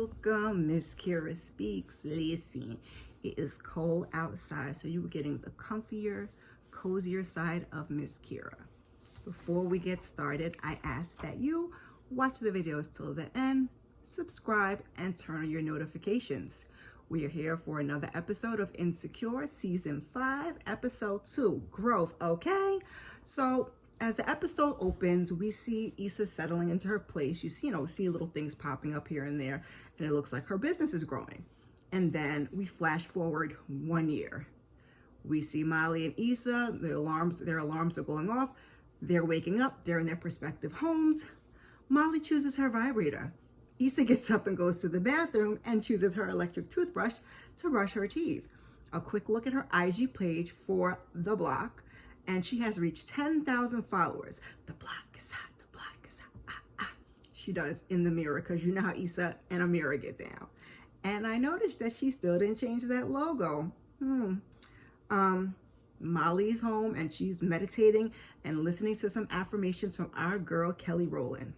Welcome, Miss Kira Speaks. Listen, it is cold outside, so you are getting the comfier, cozier side of Miss Kira. Before we get started, I ask that you watch the videos till the end, subscribe, and turn on your notifications. We are here for another episode of Insecure Season 5, Episode 2, Growth, okay? So, as the episode opens, we see Issa settling into her place. You see little things popping up here and there, and it looks like her business is growing. And then we flash forward 1 year. We see Molly and Issa, their alarms are going off. They're waking up, they're in their respective homes. Molly chooses her vibrator. Issa gets up and goes to the bathroom and chooses her electric toothbrush to brush her teeth. A quick look at her IG page for the BLOCC, and she has reached 10,000 followers. The BLOCC is hot, the BLOCC is hot, She does in the mirror, because you know how Issa and Amira get down. And I noticed that she still didn't change that logo. Molly's home, and she's meditating and listening to some affirmations from our girl, Kelly Rowland.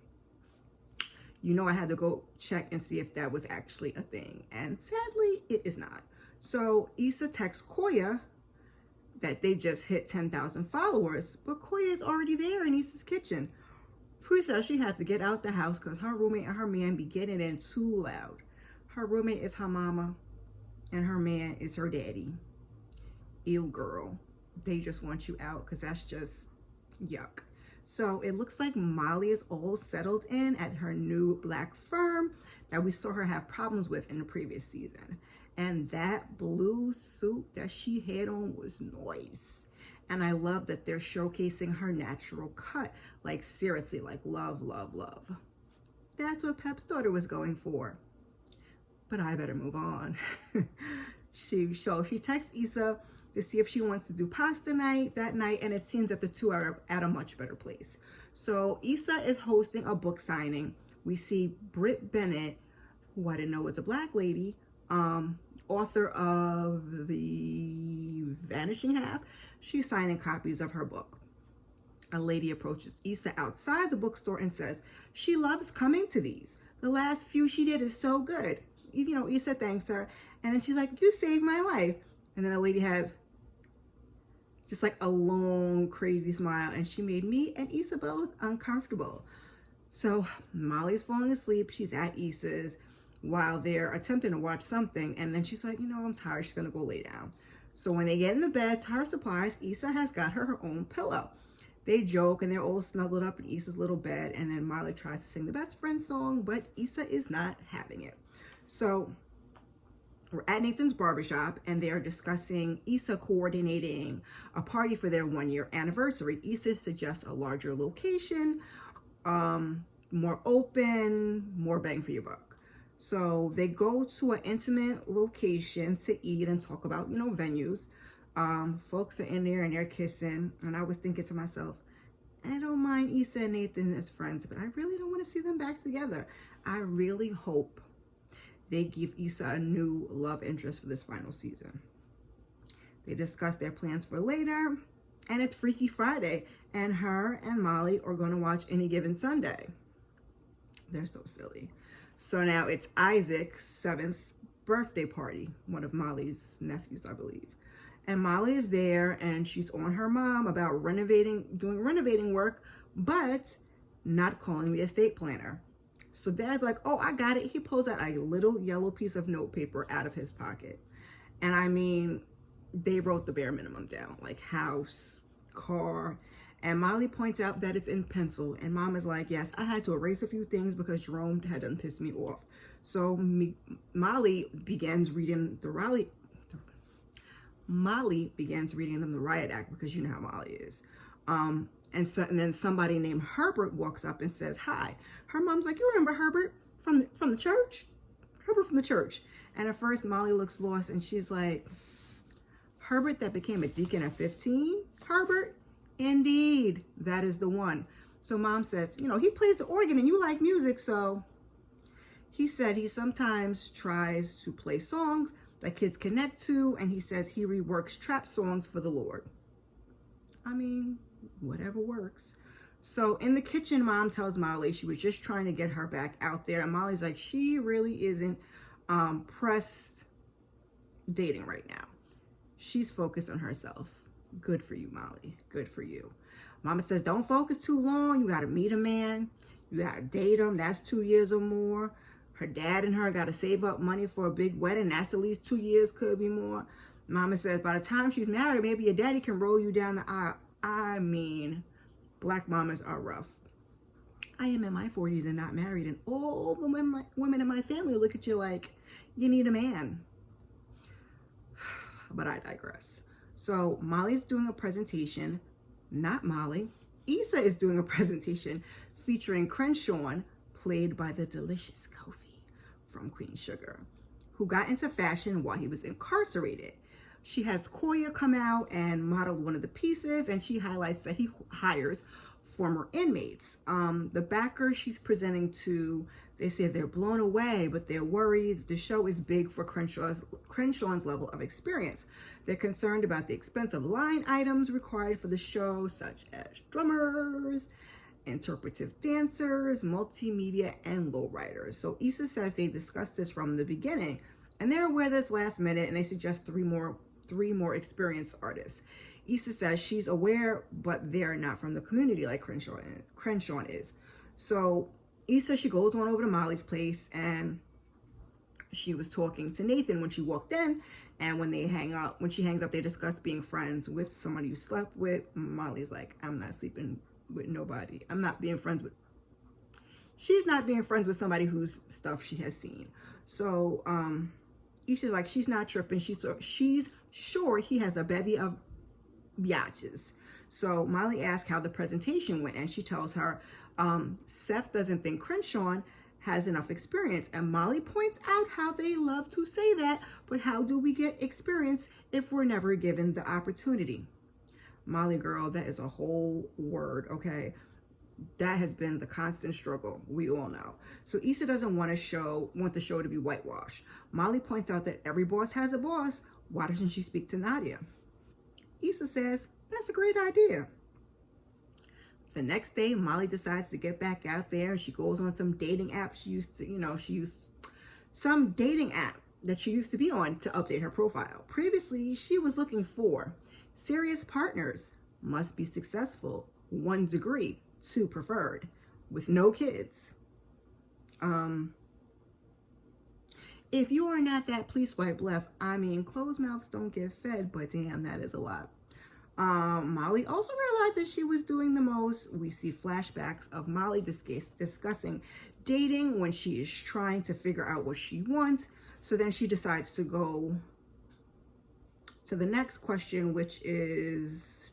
You know, I had to go check and see if that was actually a thing. And sadly, it is not. So Issa texts Koya that they just hit 10,000 followers, but Koya is already there in Issa's kitchen. Pooh says she had to get out the house because her roommate and her man be getting in too loud. Her roommate is her mama, and her man is her daddy. Ew, girl. They just want you out because that's just yuck. So it looks like Molly is all settled in at her new black firm that we saw her have problems with in the previous season. And that blue suit that she had on was nice. And I love that they're showcasing her natural cut. Like, seriously, like love, love, love. That's what Pep's daughter was going for. But I better move on. She texts Issa to see if she wants to do pasta night that night, and it seems that the two are at a much better place. So Issa is hosting a book signing. We see Britt Bennett, who I didn't know was a black lady, author of The Vanishing Half. She's signing copies of her book. A lady approaches Issa outside the bookstore and says she loves coming to these. The last few she did is so good. Issa thanks her, and then she's like, "You saved my life." And then the lady has just like a long, crazy smile, and she made me and Issa both uncomfortable. So Molly's falling asleep. She's at Issa's while they're attempting to watch something, and then she's like, I'm tired. She's gonna go lay down. So when they get in the bed, to her surprise, Issa has got her own pillow. They joke, and they're all snuggled up in Issa's little bed, and then Molly tries to sing the best friend song, but Issa is not having it. So we're at Nathan's barbershop, and they're discussing Issa coordinating a party for their 1-year anniversary. Issa suggests a larger location, more open, more bang for your buck. So they go to an intimate location to eat and talk about, venues. Folks are in there and they're kissing, and I was thinking to myself, I don't mind Issa and Nathan as friends, but I really don't want to see them back together. I really hope they give Issa a new love interest for this final season. They discuss their plans for later, and it's Freaky Friday, and her and Molly are going to watch Any Given Sunday. They're so silly. So now it's Isaac's 7th birthday party, one of Molly's nephews, I believe. And Molly is there, and she's on her mom about doing renovating work, but not calling the estate planner. So Dad's like, "Oh, I got it." He pulls out a little yellow piece of notepaper out of his pocket. And I mean, they wrote the bare minimum down, like house, car. And Molly points out that it's in pencil. And Mom is like, "Yes, I had to erase a few things because Jerome had done pissed me off." So Molly begins reading them the riot act, because you know how Molly is. And then somebody named Herbert walks up and says hi. Her mom's like, "You remember Herbert from the church? Herbert from the church." And at first Molly looks lost, and she's like, "Herbert that became a deacon at 15? Herbert? Indeed, that is the one." So Mom says, "He plays the organ and you like music, so." He said he sometimes tries to play songs that kids connect to, and he says he reworks trap songs for the Lord. I mean, whatever works. So in the kitchen, Mom tells Molly she was just trying to get her back out there. And Molly's like, she really isn't pressed dating right now. She's focused on herself. Good for you, Molly. Good for you. Mama says, don't focus too long. You got to meet a man. You got to date him. That's 2 years or more. Her dad and her got to save up money for a big wedding. That's at least 2 years, could be more. Mama says, by the time she's married, maybe your daddy can roll you down the aisle. I mean, Black mamas are rough. I am in my 40s and not married, and all the women in my family look at you like, you need a man. But I digress. So Molly's doing a presentation, not Molly. Issa is doing a presentation featuring Crenshawn, played by the delicious Kofi from Queen Sugar, who got into fashion while he was incarcerated. She has Koya come out and model one of the pieces, and she highlights that he hires former inmates. The backers she's presenting to, they say they're blown away, but they're worried. The show is big for Crenshawn's level of experience. They're concerned about the expensive line items required for the show, such as drummers, interpretive dancers, multimedia, and lowriders. So Issa says they discussed this from the beginning, and they're aware this last minute, and they suggest three more experienced artists. Issa says she's aware, but they're not from the community like Crenshawn is. So Issa, she goes on over to Molly's place, and she was talking to Nathan when she walked in, and when she hangs up, they discuss being friends with somebody you slept with. Molly's like, I'm not sleeping with nobody. She's not being friends with somebody whose stuff she has seen. So Issa's like, she's not tripping. She's sure he has a bevy of biatches. So Molly asks how the presentation went, and she tells her Seth doesn't think Crenshawn has enough experience. And Molly points out how they love to say that, but how do we get experience if we're never given the opportunity? Molly girl, that is a whole word, okay? That has been the constant struggle, we all know. So Issa doesn't want the show to be whitewashed. Molly points out that every boss has a boss. Why doesn't she speak to Nadia? Issa says, that's a great idea. The next day, Molly decides to get back out there, and she goes on some dating app she used some dating app that she used to be on to update her profile. Previously, she was looking for serious partners, must be successful, 1 degree, 2 preferred, with no kids. If you are not that, please swipe left. I mean, closed mouths don't get fed, but damn, that is a lot. Molly also realizes she was doing the most. We see flashbacks of Molly discussing dating when she is trying to figure out what she wants. So then she decides to go to the next question, which is,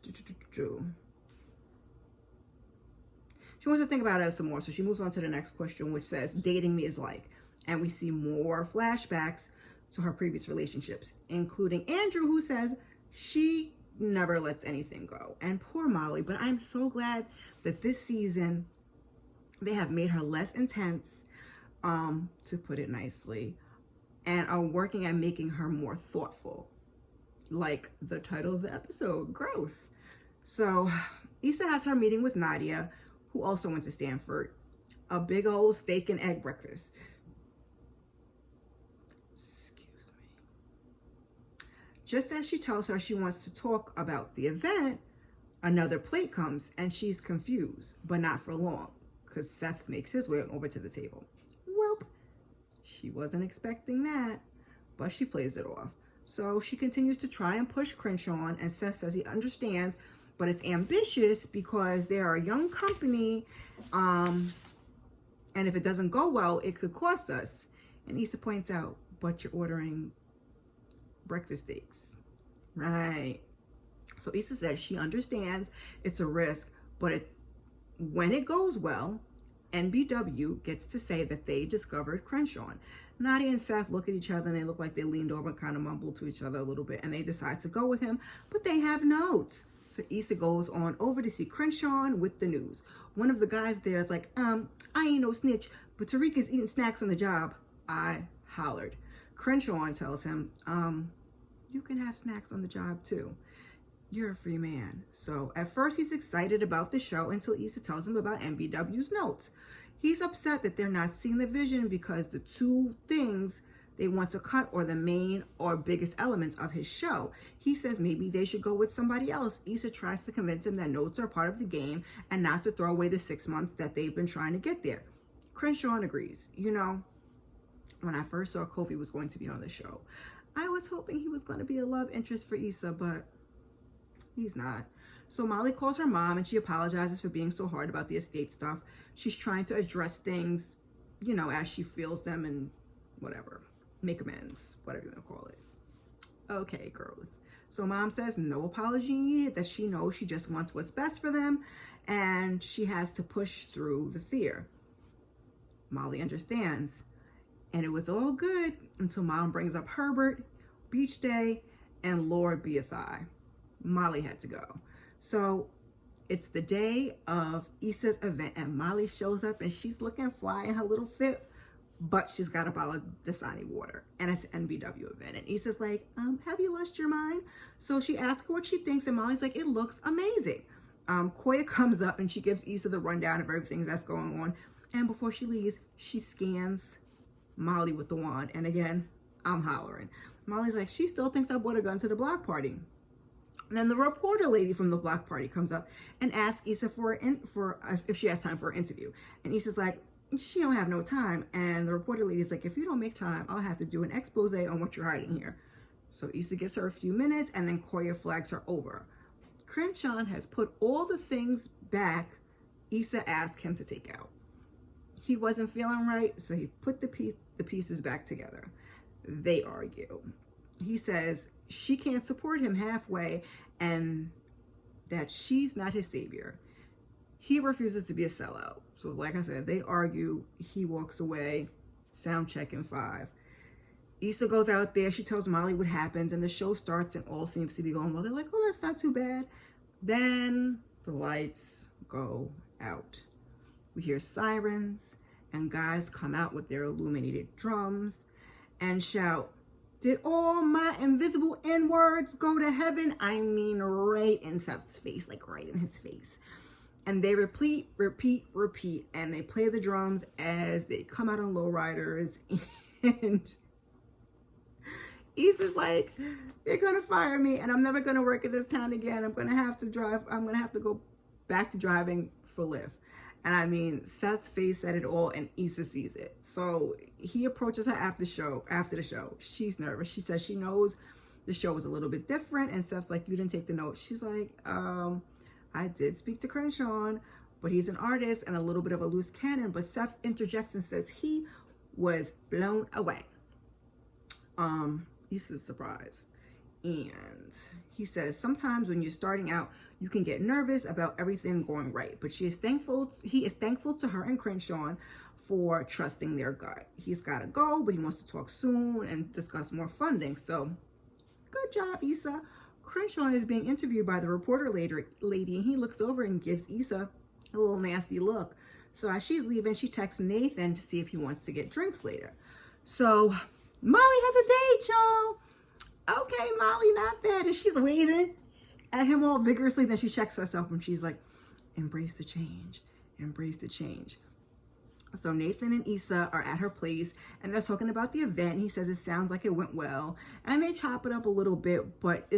she wants to think about it some more. So she moves on to the next question, which says, dating me is like. And we see more flashbacks to her previous relationships, including Andrew, who says she never lets anything go. And poor Molly, but I'm so glad that this season they have made her less intense, to put it nicely, and are working at making her more thoughtful, like the title of the episode, Growth. So Issa has her meeting with Nadia, who also went to Stanford, a big old steak and egg breakfast. Just as she tells her she wants to talk about the event, another plate comes, and she's confused, but not for long, because Seth makes his way over to the table. Well, she wasn't expecting that, but she plays it off. So she continues to try and push Crenshawn, and Seth says he understands, but it's ambitious because they're a young company, and if it doesn't go well, it could cost us. And Issa points out, but you're ordering breakfast steaks, right? So Issa says she understands it's a risk, but when it goes well, NBW gets to say that they discovered Crenshawn. Nadia and Seth look at each other, and they look like they leaned over and kind of mumbled to each other a little bit, and they decide to go with him, but they have notes. So Issa goes on over to see Crenshawn with the news. One of the guys there is like, I ain't no snitch, but Tariq is eating snacks on the job. I hollered. Crenshawn tells him, you can have snacks on the job too. you're a free man. So at first he's excited about the show until Issa tells him about MBW's notes. He's upset that they're not seeing the vision because the two things they want to cut are the main or biggest elements of his show. He says maybe they should go with somebody else. Issa tries to convince him that notes are part of the game and not to throw away the 6 months that they've been trying to get there. Crenshawn agrees. You know, when I first saw Kofi was going to be on the show, I was hoping he was going to be a love interest for Issa, but he's not. So Molly calls her mom and she apologizes for being so hard about the estate stuff. She's trying to address things, you know, as she feels them and whatever. Make amends, whatever you want to call it. Okay, girls. So mom says no apology needed, that she knows she just wants what's best for them and she has to push through the fear. Molly understands. And it was all good until mom brings up Herbert, Beach Day, and Lord Beathai. Molly had to go. So it's the day of Issa's event and Molly shows up and she's looking fly in her little fit, but she's got a bottle of Dasani water and it's an NBW event. And Issa's like, have you lost your mind? So she asks her what she thinks and Molly's like, it looks amazing. Koya comes up and she gives Issa the rundown of everything that's going on. And before she leaves, she scans Molly with the wand. And again, I'm hollering. Molly's like, she still thinks I brought a gun to the block party. And then the reporter lady from the block party comes up and asks Issa if she has time for an interview. And Issa's like, she don't have no time. And the reporter lady's like, if you don't make time, I'll have to do an expose on what you're hiding here. So Issa gives her a few minutes and then Koya flags her over. Crenshawn has put all the things back Issa asked him to take out. He wasn't feeling right, so he put the pieces back together. They argue. He says she can't support him halfway and that she's not his savior. He refuses to be a sellout. So like I said, they argue. He walks away. Sound check in 5. Issa goes out there. She tells Molly what happens and the show starts and all seems to be going well. They're like, oh, that's not too bad. Then the lights go out. We hear sirens and guys come out with their illuminated drums and shout, did all my invisible N-words go to heaven? I mean, right in Seth's face, like right in his face. And they repeat, and they play the drums as they come out on lowriders. And Issa's like, they're gonna fire me and I'm never gonna work in this town again. I'm gonna have to go back to driving for Lyft. And I mean, Seth's face said it all and Issa sees it. So he approaches her after the show. She's nervous. She says she knows the show was a little bit different. And Seth's like, you didn't take the notes. She's like, I did speak to Crenshawn, but he's an artist and a little bit of a loose cannon. But Seth interjects and says he was blown away. Issa's surprised. And he says, sometimes when you're starting out, you can get nervous about everything going right. But he is thankful to her and Crenshawn for trusting their gut. He's got to go, but he wants to talk soon and discuss more funding. So good job, Issa. Crenshawn is being interviewed by the reporter lady, and he looks over and gives Issa a little nasty look. So as she's leaving, she texts Nathan to see if he wants to get drinks later. So Molly has a date, y'all. Okay, Molly, not bad. And she's waving at him all vigorously. Then she checks herself and she's like, embrace the change, embrace the change. So Nathan and Issa are at her place and they're talking about the event. He says it sounds like it went well and they chop it up a little bit, but he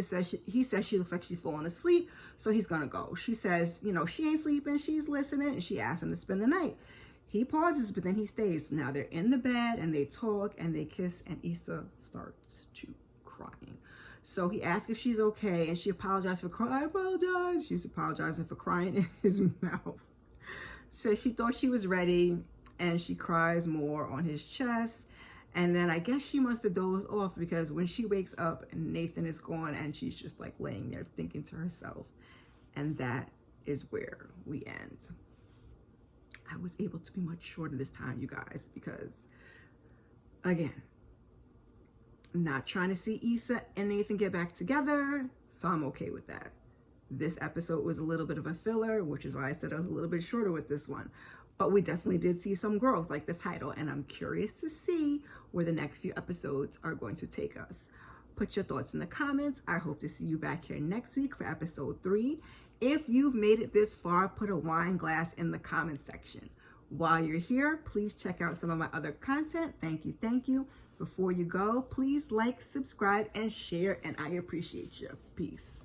says she looks like she's falling asleep, so he's gonna go. She says, you know, she ain't sleeping, she's listening, and she asks him to spend the night. He pauses, but then he stays. Now they're in the bed and they talk and they kiss and Issa starts to crying. So he asks if she's okay and she apologized for crying. I apologize. She's apologizing for crying in his mouth. So she thought she was ready and she cries more on his chest. And then I guess she must have dozed off because when she wakes up, Nathan is gone and she's just like laying there thinking to herself. And that is where we end. I was able to be much shorter this time, you guys, because again, not trying to see Issa and Nathan get back together, so I'm okay with that. This episode was a little bit of a filler, which is why I said I was a little bit shorter with this one. But we definitely did see some growth, like the title, and I'm curious to see where the next few episodes are going to take us. Put your thoughts in the comments. I hope to see you back here next week for episode 3. If you've made it this far, put a wine glass in the comment section. While you're here, please check out some of my other content. Thank you, thank you. Before you go, please like, subscribe, and share, and I appreciate you. Peace.